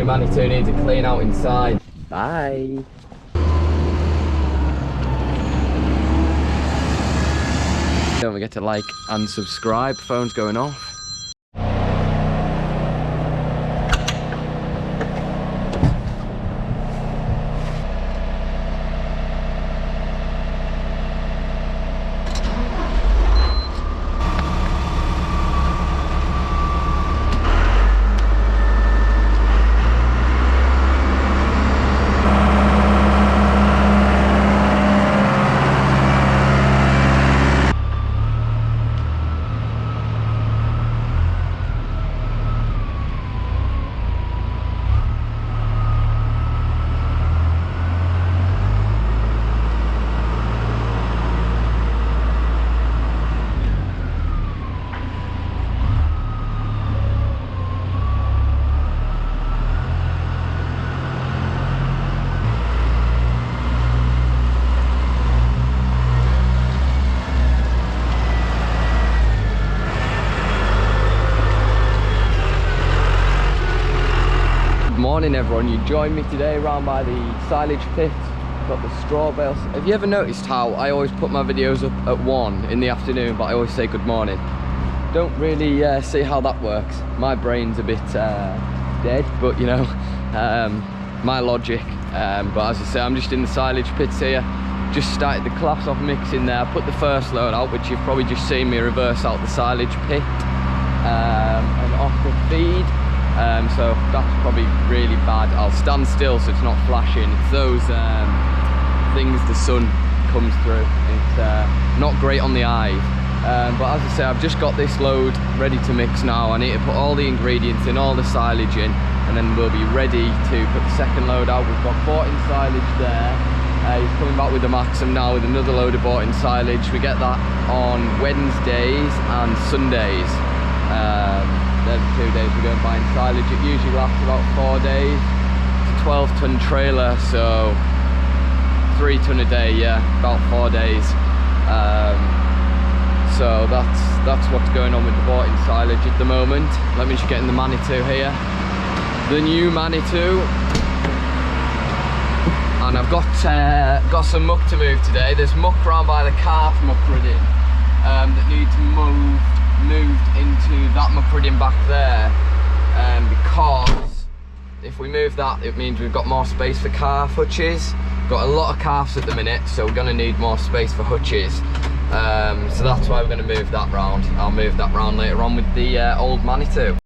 new Manitou needs a clean out inside. Bye. Don't forget to like and subscribe. Phone's going off. Morning everyone, you join me today around by the silage pit. Got the straw bales. Have you ever noticed how I always put my videos up at 1 in the afternoon, but I always say good morning? Don't really see how that works. My brain's a bit dead, but you know, my logic. But as I say, I'm just in the silage pits here. Just started the class off mixing there. Put the first load out, which you've probably just seen me reverse out the silage pit and off the feed. So that's probably really bad. I'll stand still so it's not flashing. It's those things the sun comes through. It's not great on the eye. But as I say, I've just got this load ready to mix now. I need to put all the ingredients in, all the silage in, and then we'll be ready to put the second load out. We've got bought-in silage there. He's coming back with the Maxim now with another load of bought-in silage. We get that on Wednesdays and Sundays. They're the 2 days we're going buying silage. It usually lasts about 4 days. It's a 12-ton trailer, so 3 ton a day, yeah, about 4 days. So that's what's going on with the bought-in silage at the moment. Let me just get in the Manitou here. The new Manitou. And I've got some muck to move today. There's muck round by the calf muck ridden that needs moved into that muck ridden back there, because if we move that, it means we've got more space for calf hutches. Got a lot of calves at the minute, so we're going to need more space for hutches. So that's why we're going to move that round. I'll move that round later on with the old Manitou.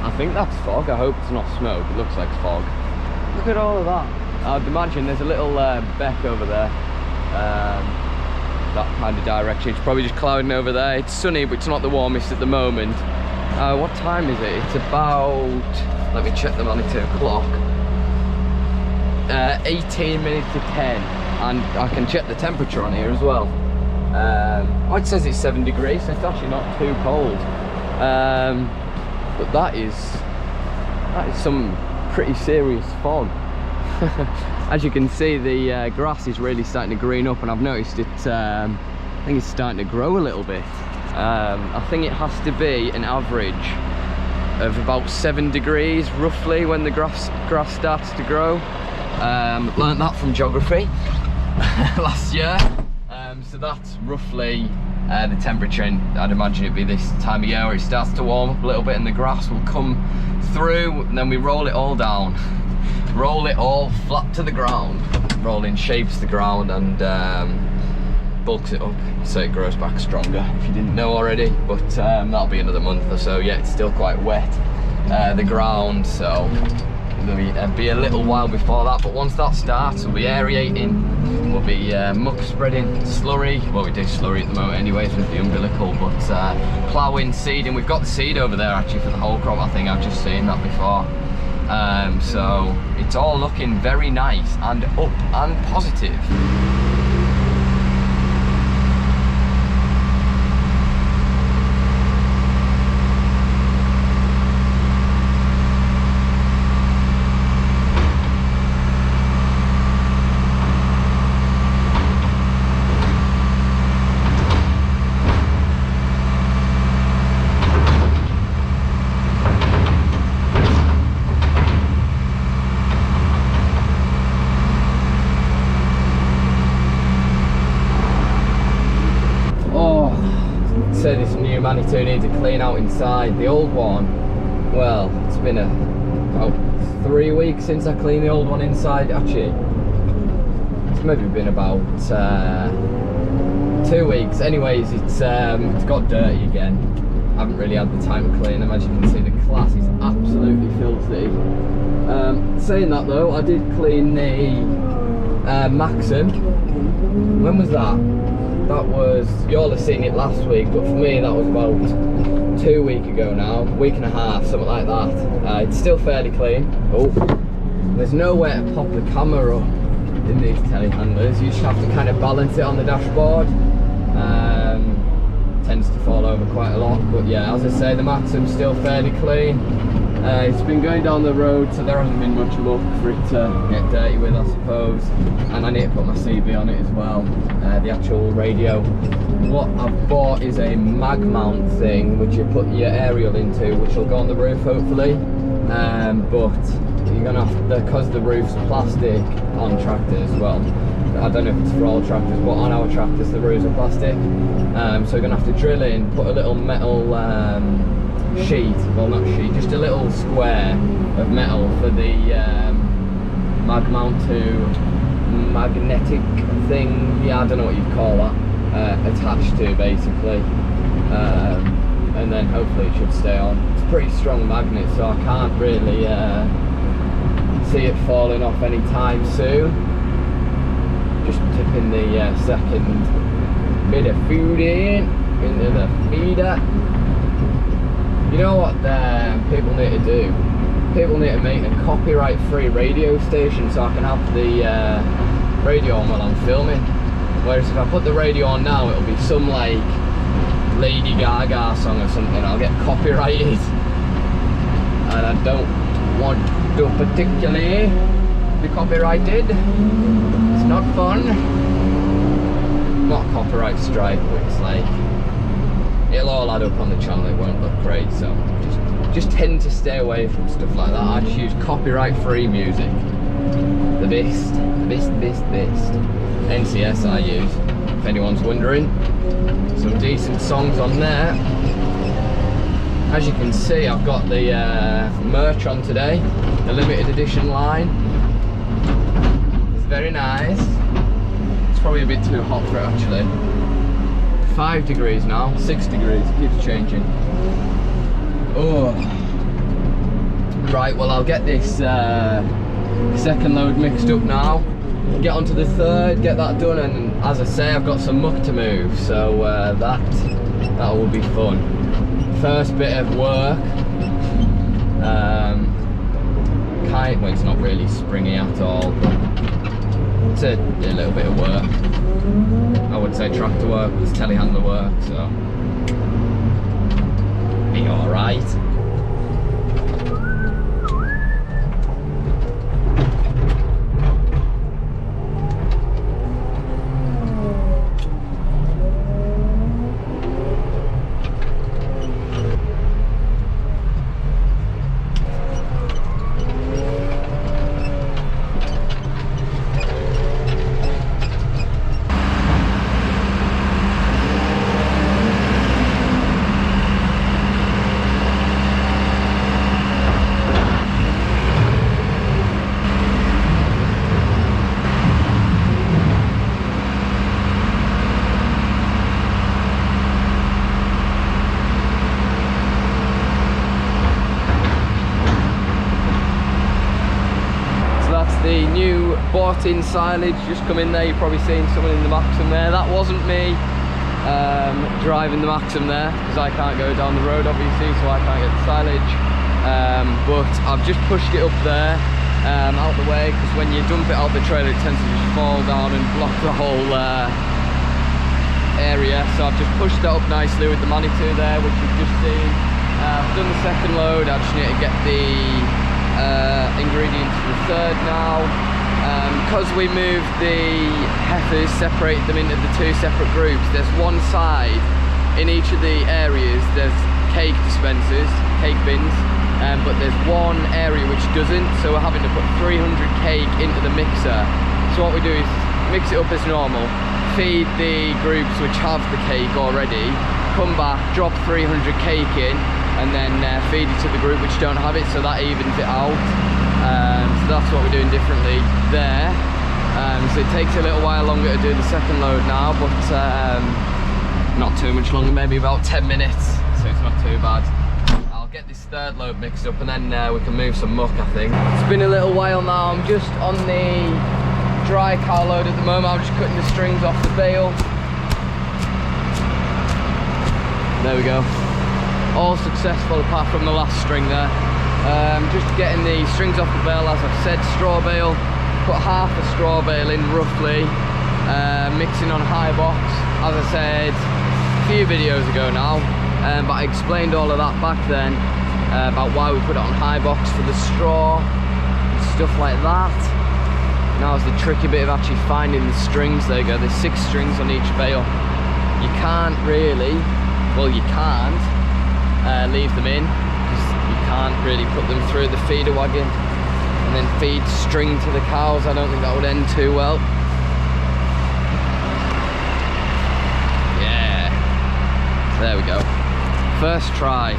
I think that's fog. I hope it's not smoke. It looks like fog. Look at all of that. I'd imagine there's a little beck over there. That kind of direction. It's probably just clouding over there. It's sunny, but it's not the warmest at the moment. What time is it? It's about, let me check the Manitou clock. 18 minutes to 10. And I can check the temperature on here as well. Oh, it says it's 7 degrees, so it's actually not too cold. But that is some pretty serious fog. As you can see, the grass is really starting to green up, and I've noticed it, I think it's starting to grow a little bit. I think it has to be an average of about 7 degrees roughly when the grass starts to grow. Learned that from geography last year. So that's roughly the temperature, and I'd imagine it'd be this time of year where it starts to warm up a little bit and the grass will come through, and then we roll it all down, roll it all flat to the ground. Rolling shapes the ground and bulks it up so it grows back stronger, if you didn't know already. But that'll be another month or so. Yeah, it's still quite wet, the ground, so it'll be a little while before that. But once that starts, we'll be aerating, we'll be muck spreading, slurry. Well, we do slurry at the moment anyways with the umbilical, but ploughing, seeding. We've got the seed over there actually for the whole crop. I think I've just seen that before. So it's all looking very nice and up and positive. Manitou needs a clean out inside. The old one, well, it's been about 3 weeks since I cleaned the old one inside. Actually, it's maybe been about 2 weeks. Anyways, it's got dirty again. I haven't really had the time to clean them. As you can see, the class is absolutely filthy. Saying that though, I did clean the Maxim. When was that? That was, you all have seen it last week, but for me that was about 2 weeks ago now, week and a half, something like that. It's still fairly clean. Oh, there's nowhere to pop the camera up in these telehandlers. You just have to kind of balance it on the dashboard. Tends to fall over quite a lot, but yeah, as I say, the Maxim's still fairly clean. It's been going down the road, so there hasn't been much luck for it to get dirty with, I suppose. And I need to put my CB on it as well, the actual radio. What I've bought is a mag mount thing, which you put your aerial into, which will go on the roof hopefully. But you're gonna have to, because the roof's plastic on tractors, well, I don't know if it's for all tractors, but on our tractors the roofs are plastic. So you're gonna have to drill in, put a little metal sheet, well not sheet, just a little square of metal for the mag mount to magnetic thing, yeah, I don't know what you'd call that, attached to basically, and then hopefully it should stay on. It's a pretty strong magnet, so I can't really see it falling off anytime soon. Just tipping the second bit of food into the feeder. You know what people need to do? People need to make a copyright-free radio station so I can have the radio on while I'm filming. Whereas if I put the radio on now, it'll be some like Lady Gaga song or something. I'll get copyrighted, and I don't want to particularly be copyrighted. It's not fun. Not a copyright strike, but it's like, it'll all add up on the channel, it won't look great, so just tend to stay away from stuff like that. I just use copyright-free music. The best. NCS I use, if anyone's wondering. Some decent songs on there. As you can see, I've got the merch on today, the limited edition line. It's very nice. It's probably a bit too hot for it actually. 5 degrees now, 6 degrees, it keeps changing. Oh. Right, well I'll get this second load mixed up now, get onto the third, get that done, and as I say, I've got some muck to move, so that will be fun. First bit of work, well it's not really springy at all, it's a little bit of work. I would say tractor work, but it's telehandler work, so be alright. The new bought-in silage just come in there. You've probably seen someone in the Maxim there. That wasn't me driving the Maxim there, because I can't go down the road obviously, so I can't get the silage. But I've just pushed it up there out the way, because when you dump it out the trailer it tends to just fall down and block the whole area. So I've just pushed that up nicely with the Manitou there, which you've just seen. I've done the second load. I just need to get the ingredients for the third now. Because we moved the heifers, separated them into the 2 separate groups, there's one side in each of the areas, there's cake dispensers, cake bins, but there's one area which doesn't, so we're having to put 300 cake into the mixer. So what we do is mix it up as normal, feed the groups which have the cake already come back, drop 300 cake in, and then feed it to the group which don't have it, so that evens it out. So that's what we're doing differently there. So it takes a little while longer to do the second load now, but not too much longer, maybe about 10 minutes, so it's not too bad. I'll get this third load mixed up and then we can move some muck, I think. It's been a little while now. I'm just on the dry cow load at the moment. I'm just cutting the strings off the bale. There we go. All successful apart from the last string there. Just getting the strings off the bale, as I've said, straw bale. Put half a straw bale in roughly, mixing on high box, as I said a few videos ago now, but I explained all of that back then, about why we put it on high box for the straw and stuff like that. Now's the tricky bit of actually finding the strings. There you go, there's 6 strings on each bale. You can't really, well you can't leave them in, because you can't really put them through the feeder wagon and then feed string to the cows. I don't think that would end too well. Yeah, there we go. First try.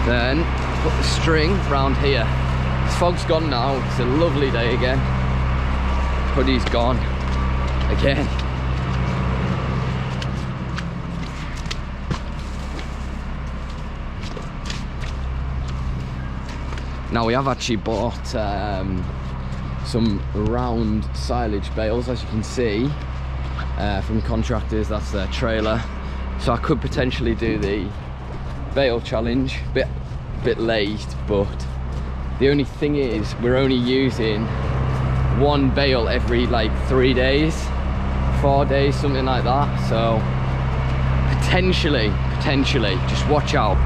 Then put the string round here. This fog's gone now, it's a lovely day again. Hoodie's gone again. Now we have actually bought some round silage bales, as you can see, from contractors. That's their trailer. So I could potentially do the bale challenge, bit late, but the only thing is we're only using 1 bale every like 3 days, 4 days, something like that. So potentially, just watch out.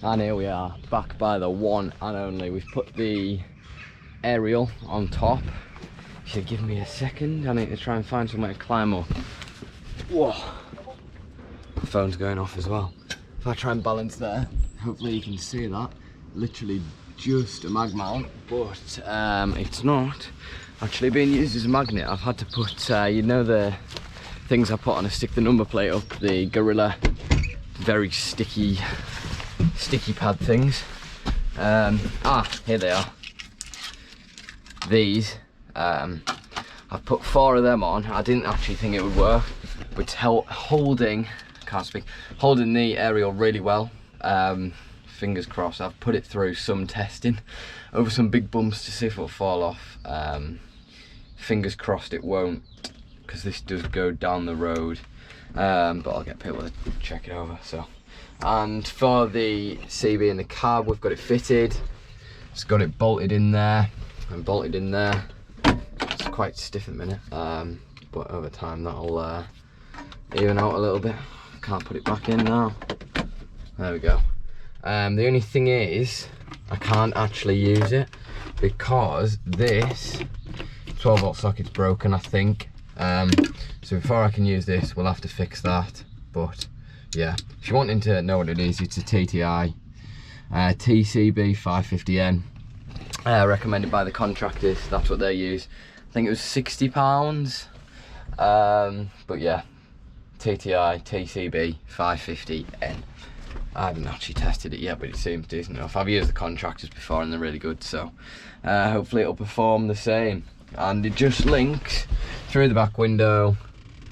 And here we are, back by the one and only. We've put the aerial on top. Should give me a second. I need to try and find somewhere to climb up. Whoa, the phone's going off as well. If I try and balance there, hopefully you can see that. Literally just a mag mount, but it's not actually being used as a magnet. I've had to put, you know, the things I put on to stick the number plate up, the Gorilla very sticky pad things. Here they are. These, I've put 4 of them on. I didn't actually think it would work, but it's holding the aerial really well. Fingers crossed. I've put it through some testing over some big bumps to see if it'll fall off. Fingers crossed it won't, because this does go down the road, but I'll get people to check it over. So, and for the CB in the cab, we've got it fitted. It's got it bolted in there and bolted in there. It's quite stiff at the minute, but over time that'll even out a little bit. Can't put it back in now. There we go. The only thing is, I can't actually use it because this 12-volt socket's broken, I think. So before I can use this, we'll have to fix that. But yeah, if you're wanting to know what it is, it's a TTI TCB 550N, recommended by the contractors. That's what they use. I think it was £60. But yeah, TTI TCB 550N. I haven't actually tested it yet, but it seems decent enough. I've used the contractors before and they're really good, so hopefully it'll perform the same. And it just links through the back window,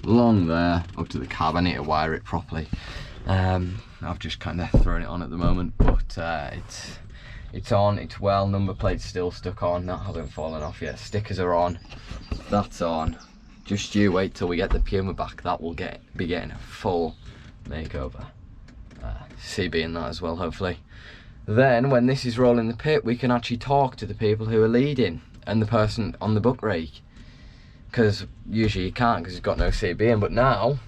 along there, up to the cab. I need to wire it properly. I've just kind of thrown it on at the moment, but it's on, it's well. Number plate's still stuck on, that hasn't fallen off yet. Stickers are on, that's on. Just you wait till we get the Puma back, that will be getting a full makeover. CB in that as well, hopefully. Then when this is rolling the pit, we can actually talk to the people who are leading and the person on the book rake, because usually you can't because it's got no CB in. But now,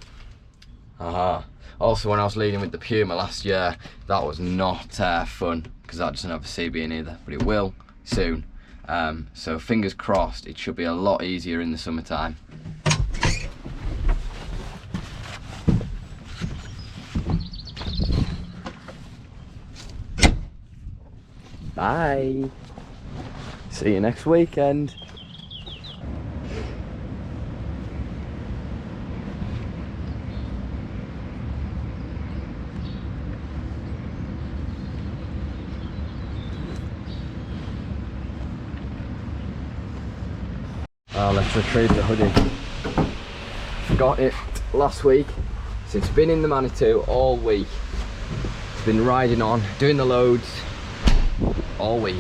also when I was leading with the Puma last year, that was not fun because that doesn't have a CB in either, but it will soon. So fingers crossed, it should be a lot easier in the summertime. Bye. See you next weekend. Let's retrieve the hoodie. Forgot it last week, so it's been in the Manitou all week. It's been riding on, doing the loads all week.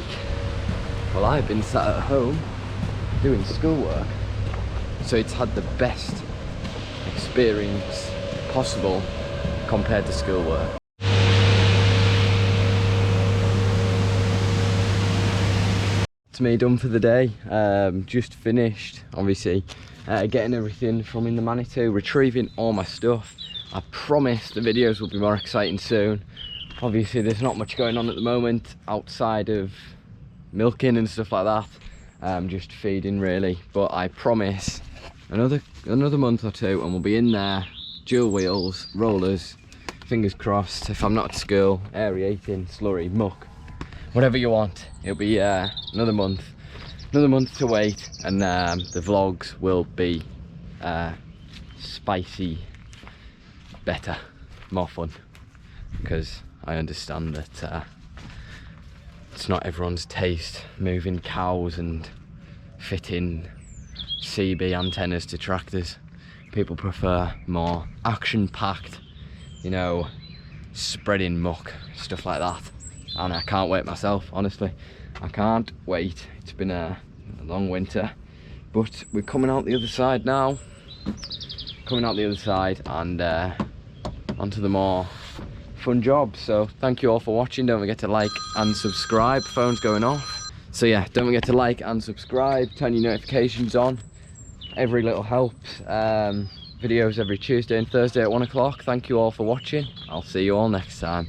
Well, I've been sat at home doing schoolwork, so it's had the best experience possible compared to schoolwork. It's me done for the day. Just finished, obviously, getting everything from in the Manitou, retrieving all my stuff. I promise the videos will be more exciting soon. Obviously there's not much going on at the moment outside of milking and stuff like that. Just feeding really, but I promise another month or two and we'll be in there, dual wheels, rollers, fingers crossed. If I'm not at school, aerating, slurry, muck, whatever you want. It'll be another month to wait, and the vlogs will be spicy, better, more fun, because I understand that it's not everyone's taste moving cows and fitting CB antennas to tractors. People prefer more action-packed, you know, spreading muck, stuff like that. And I can't wait myself, honestly. I can't wait. It's been a long winter, but we're coming out the other side now. Coming out the other side and onto the more fun jobs. So thank you all for watching. Don't forget to like and subscribe. Phone's going off. So yeah, don't forget to like and subscribe. Turn your notifications on. Every little helps. Videos every Tuesday and Thursday at 1 o'clock. Thank you all for watching. I'll see you all next time.